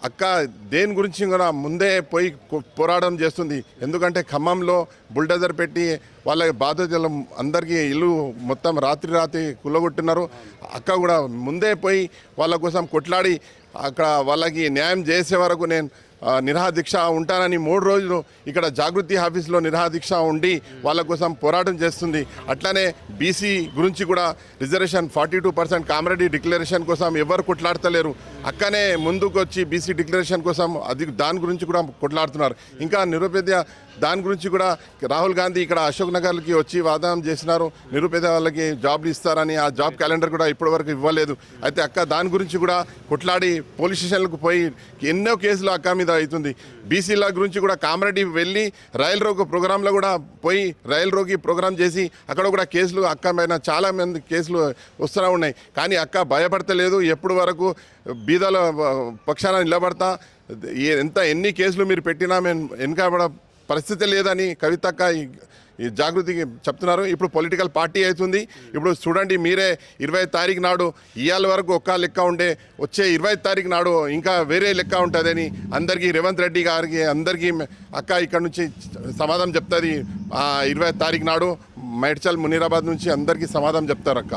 అక్క దేని గురించి కూడా ముందే పోయి పోరాటం చేస్తుంది. ఎందుకంటే ఖమ్మంలో బుల్డోజర్ పెట్టి వాళ్ళ బాధితులు అందరికీ ఇల్లు మొత్తం రాత్రి కుల్లగొట్టున్నారు. అక్క కూడా ముందే పోయి వాళ్ళ కోసం కొట్లాడి అక్కడ వాళ్ళకి న్యాయం చేసే వరకు నేను నిరాదీక్ష ఉంటానని 3 రోజులు ఇక్కడ జాగృతి ఆఫీస్లో నిరాదీక్ష ఉండి వాళ్ళ కోసం పోరాటం చేస్తుంది. అట్లానే బీసీ గురించి కూడా రిజర్వేషన్ 42% కామారెడ్డి డిక్లరేషన్ కోసం ఎవరు కొట్లాడతలేరు. అక్కనే ముందుకు వచ్చి బీసీ డిక్లరేషన్ కోసం దాని గురించి కూడా కొట్లాడుతున్నారు. ఇంకా నిరుపేద దాని గురించి కూడా రాహుల్ గాంధీ ఇక్కడ అశోక్ నగర్కి వచ్చి వాదన చేసినారు. నిరుపేద వాళ్ళకి జాబ్లు ఇస్తారని ఆ జాబ్ క్యాలెండర్ కూడా ఇప్పటివరకు ఇవ్వలేదు. అయితే అక్క దాని గురించి కూడా కొట్లాడి పోలీస్ స్టేషన్లకు పోయి ఎన్నో కేసులు అక్క మీద అవుతుంది. బీసీల గురించి కూడా కామారెడ్డి వెళ్ళి రైల్ రోగ్ ప్రోగ్రాంలో కూడా పోయి రైల్ రోగి ప్రోగ్రాం చేసి అక్కడ కూడా కేసులు అక్క పైన చాలా మంది కేసులు వస్తూ ఉన్నాయి. కానీ అక్క భయపడతలేదు. ఎప్పుడు వరకు బీదల పక్షాన నిలబడతా, ఎన్ని కేసులు మీరు పెట్టినా మేము వెనకబడ పరిస్థితి లేదని కవితక్క ఈ జాగృతికి చెప్తున్నారు. ఇప్పుడు పొలిటికల్ పార్టీ అవుతుంది. ఇప్పుడు చూడండి మీరే 20 తారీఖు నాడు ఇవాళ వరకు ఒక్క లెక్క ఉండే, వచ్చే 20 తారీఖు నాడు ఇంకా వేరే లెక్క ఉంటుందని అందరికీ రేవంత్ రెడ్డి గారికి అందరికీ అక్క ఇక్కడ నుంచి సమాధానం చెప్తుంది. 20 తారీఖు నాడు మేడ్చల్ మునీరాబాద్ నుంచి అందరికీ సమాధానం చెప్తారు అక్క.